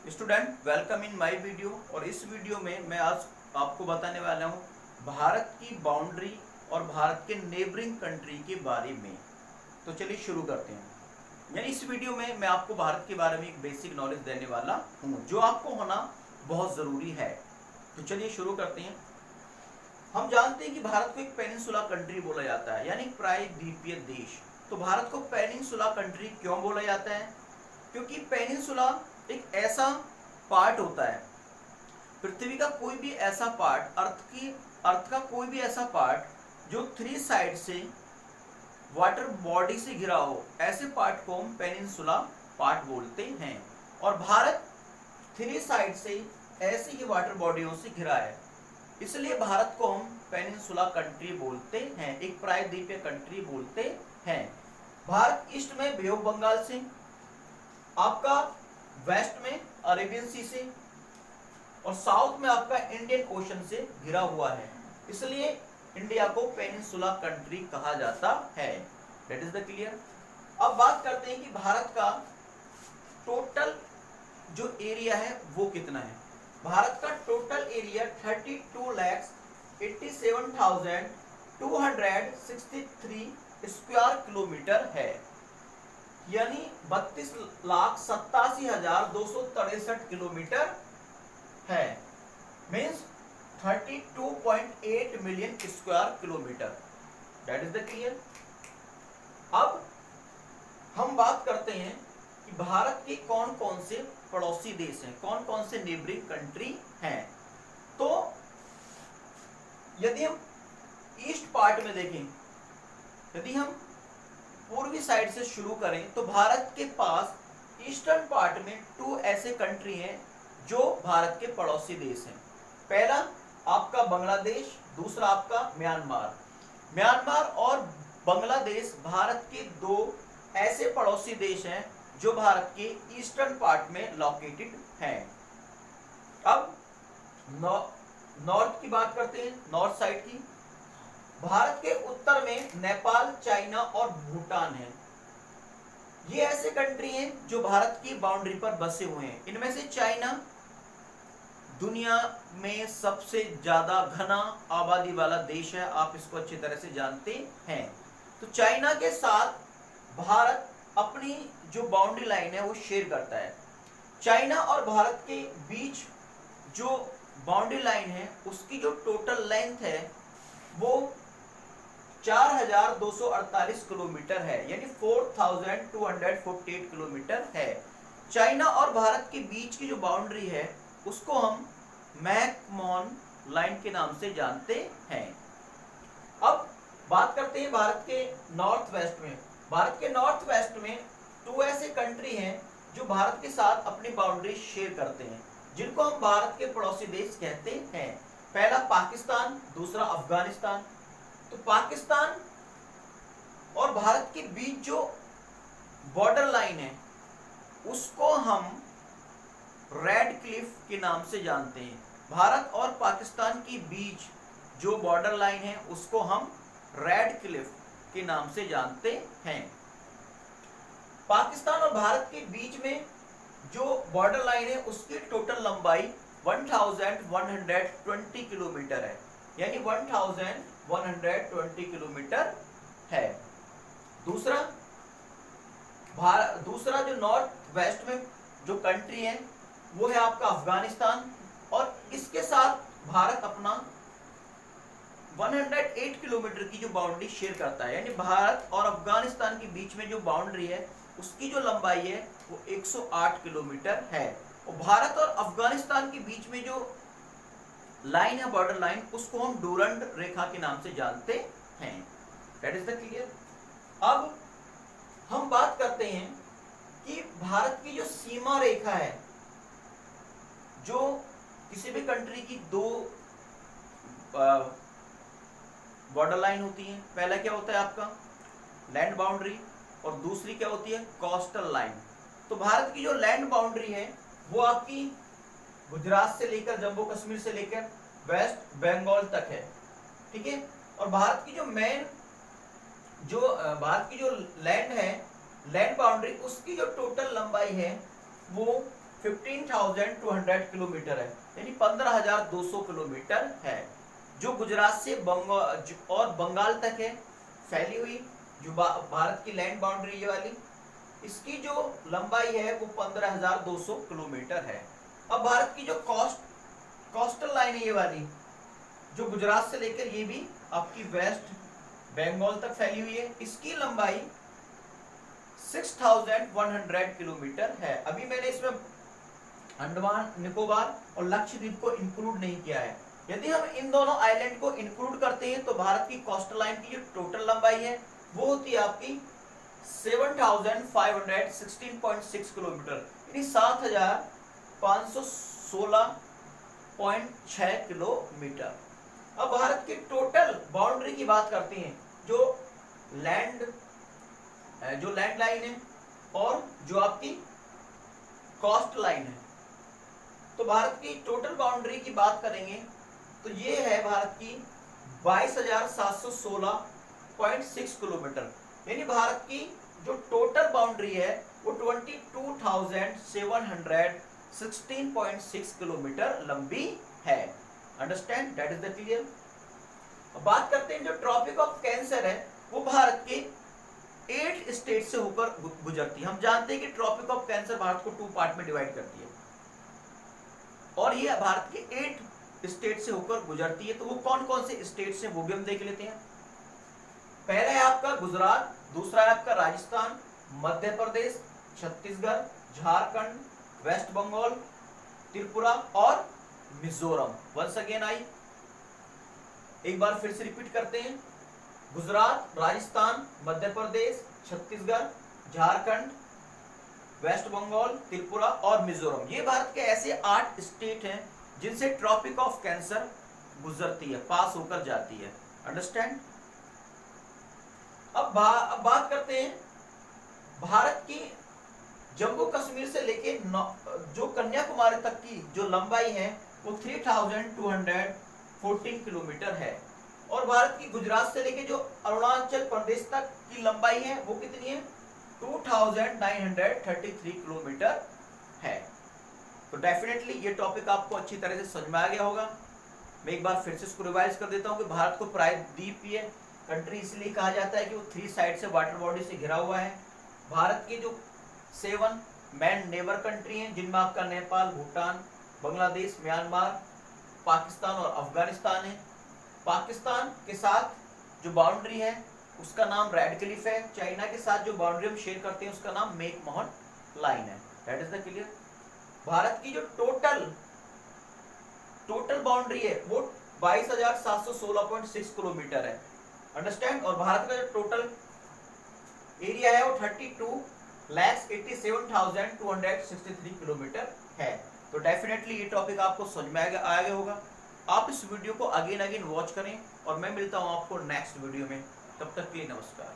Student welcome in my video. और इस video में मैं आज आपको बताने वाला हूँ भारत की बाउंड्री और भारत के नेबरिंग कंट्री के बारे में। तो चलिए शुरू करते हैं। यानी इस वीडियो में मैं आपको भारत के बारे में एक बेसिक नॉलेज देने वाला हूँ जो आपको होना बहुत ज़रूरी है। तो चलिए शुरू करते हैं। हम जानते हैं कि भारत को एक पेनिनसुला कंट्री बोला जाता है, यानी प्रायद्वीपीय देश। तो भारत को पेनिनसुला कंट्री क्यों बोला जाता है? क्योंकि पेनिनसुला एक ऐसा पार्ट होता है, पृथ्वी का कोई भी ऐसा पार्ट, अर्थ का कोई भी ऐसा पार्ट जो थ्री साइड से वाटर बॉडी से घिरा हो, ऐसे पार्ट को हम पेनिनसुला पार्ट बोलते हैं। और भारत थ्री साइड से ऐसी ही वाटर बॉडियों से घिरा है, इसलिए भारत को हम पेनिनसुला कंट्री बोलते हैं, एक प्रायद्वीपीय कंट्री बोलते हैं। भारत ईस्ट में बे ऑफ बंगाल से, आपका वेस्ट में अरेबियन सी से और साउथ में आपका इंडियन ओशन से घिरा हुआ है, इसलिए इंडिया को पेनिनसुला कंट्री कहा जाता है। That is the clear. अब बात करते हैं कि भारत का टोटल जो एरिया है वो कितना है। भारत का टोटल एरिया 32,87,263 स्क्वायर किलोमीटर है, यानी 32,87,263 किलोमीटर है, means 32.8 million square kilometre. That is the clear. अब हम बात करते हैं कि भारत के कौन कौन से पड़ोसी देश हैं, कौन कौन से नेबरिंग कंट्री हैं। तो यदि हम ईस्ट पार्ट में देखें, यदि हम पूर्वी साइड से शुरू करें, तो भारत के पास ईस्टर्न पार्ट में टू ऐसे कंट्री हैं जो भारत के पड़ोसी देश हैं। पहला आपका बांग्लादेश, दूसरा आपका म्यांमार। म्यांमार और बांग्लादेश भारत के दो ऐसे पड़ोसी देश हैं जो भारत के ईस्टर्न पार्ट में लोकेटेड हैं। अब नॉर्थ की बात करते हैं, नॉर्थ साइड की। भारत के उत्तर में नेपाल, चाइना और भूटान है। ये ऐसे कंट्री हैं जो भारत की बाउंड्री पर बसे हुए हैं। इनमें से चाइना दुनिया में सबसे ज्यादा घना आबादी वाला देश है, आप इसको अच्छी तरह से जानते हैं। तो चाइना के साथ भारत अपनी जो बाउंड्री लाइन है वो शेयर करता है। चाइना और भारत के बीच जो बाउंड्री लाइन है उसकी जो टोटल लेंथ है वो 4,248 किलोमीटर है, यानी 4,248 किलोमीटर है। चाइना और भारत के बीच की जो बाउंड्री है उसको हम मैकमोहन लाइन के नाम से जानते हैं। अब बात करते हैं भारत के नॉर्थ वेस्ट में। भारत के नॉर्थ वेस्ट में टू ऐसे कंट्री हैं जो भारत के साथ अपनी बाउंड्री शेयर करते हैं, जिनको हम भारत के पड़ोसी देश कहते हैं। पहला पाकिस्तान, दूसरा अफगानिस्तान। तो पाकिस्तान और भारत के बीच जो बॉर्डर लाइन है उसको हम रेड क्लिफ के नाम से जानते हैं। भारत और पाकिस्तान के बीच जो बॉर्डर लाइन है उसको हम रेड क्लिफ के नाम से जानते हैं। पाकिस्तान और भारत के बीच में जो बॉर्डर लाइन है उसकी टोटल लंबाई 1120 किलोमीटर है, यानी 1120 किलोमीटर है। दूसरा जो नॉर्थ वेस्ट में जो कंट्री है वो है आपका अफगानिस्तान, और इसके साथ भारत अपना 108 किलोमीटर की जो बाउंड्री शेयर करता है, यानी भारत और अफगानिस्तान के बीच में जो बाउंड्री है उसकी जो लंबाई है वो 108 किलोमीटर है। और भारत और अफगानिस्तान के बीच में जो लाइन है, बॉर्डर लाइन, उसको हम डूरंड रेखा के नाम से जानते हैं। That is the clear. अब हम बात करते हैं कि भारत की जो सीमा रेखा है, जो किसी भी कंट्री की दो बॉर्डर लाइन होती है। पहला क्या होता है आपका लैंड बाउंड्री और दूसरी क्या होती है कोस्टल लाइन। तो भारत की जो लैंड बाउंड्री है वो आपकी गुजरात से लेकर, जम्मू कश्मीर से लेकर वेस्ट बंगाल तक है, ठीक है। और भारत की जो लैंड है, लैंड बाउंड्री, उसकी जो टोटल लंबाई है वो 15,200 किलोमीटर है, यानी 15,200 किलोमीटर है, जो गुजरात से बंगाल और बंगाल तक है फैली हुई। जो भारत की लैंड बाउंड्री ये वाली, इसकी जो लंबाई है वो 15,200 किलोमीटर है। अब भारत की जो कोस्टल लाइन है ये वाली, जो गुजरात से लेकर ये भी आपकी वेस्ट बंगाल तक फैली हुई है, इसकी लंबाई 6,100 किलोमीटर है। अभी मैंने इसमें अंडमान निकोबार और लक्षद्वीप को इंक्लूड नहीं किया है। यदि हम इन दोनों आइलैंड को इंक्लूड करते हैं तो भारत की कोस्टल लाइन की जो टोटल लंबाई है वो होती है आपकी 7,516.6 किलोमीटर, यानी 7,516.6 किलोमीटर। अब भारत की टोटल बाउंड्री की बात करते हैं, जो लैंड लाइन है और जो आपकी कोस्ट लाइन है। तो भारत की टोटल बाउंड्री की बात करेंगे तो ये है भारत की 22,716.6 किलोमीटर, यानी भारत की जो टोटल बाउंड्री है वो 22,716.6 किलोमीटर लंबी है। Understand, that is the clear. बात करते हैं जो ट्रॉपिक ऑफ कैंसर है वो भारत के 8 स्टेट से होकर गुजरती है। हम जानते हैं कि ट्रॉपिक ऑफ कैंसर भारत को 2 पार्ट में डिवाइड करती है और ये भारत के 8 स्टेट से होकर गुजरती है। तो वो कौन कौन से स्टेट्स हैं वो भी हम देख लेते हैं। पहला है आपका गुजरात, दूसरा है आपका राजस्थान, मध्य प्रदेश, छत्तीसगढ़, झारखंड, वेस्ट बंगाल, त्रिपुरा और मिजोरम। वंस अगेन आई, एक बार फिर से रिपीट करते हैं। गुजरात, राजस्थान, मध्य प्रदेश, छत्तीसगढ़, झारखंड, वेस्ट बंगाल, त्रिपुरा और मिजोरम, ये भारत के ऐसे 8 स्टेट हैं जिनसे ट्रॉपिक ऑफ कैंसर गुजरती है, पास होकर जाती है। अंडरस्टैंड। अब बात करते हैं भारत की जम्मू कश्मीर से लेके जो कन्याकुमारी तक की जो लंबाई है वो 3,214 किलोमीटर है, और भारत की गुजरात से लेके जो अरुणाचल प्रदेश तक की लंबाई है वो कितनी है, 2,933 किलोमीटर है। तो डेफिनेटली ये टॉपिक आपको अच्छी तरह से समझ में आ गया होगा। मैं एक बार फिर से इसको रिवाइज कर देता हूँ कि भारत को प्रायद्वीपीय कंट्री इसलिए कहा जाता है कि वो 3 साइड से वाटर बॉडी से घिरा हुआ है। भारत के जो 7 मेन नेबर कंट्री हैं जिनमें आपका नेपाल, भूटान, बांग्लादेश, म्यांमार, पाकिस्तान और अफगानिस्तान है। पाकिस्तान के साथ जो बाउंड्री है उसका नाम रेड क्लिफ है। चाइना के साथ जो बाउंड्री हम शेयर करते हैं उसका नाम मैकमोहन लाइन है। That is the clear. Bharat की जो टोटल बाउंड्री है वो 22,716.6 किलोमीटर है। अंडरस्टैंड। और भारत का जो टोटल एरिया है वो 32,87,263 किलोमीटर है। तो डेफिनेटली ये टॉपिक आपको समझ में आ गया होगा। आप इस वीडियो को अगेन वॉच करें और मैं मिलता हूं आपको नेक्स्ट वीडियो में। तब तक के लिए नमस्कार।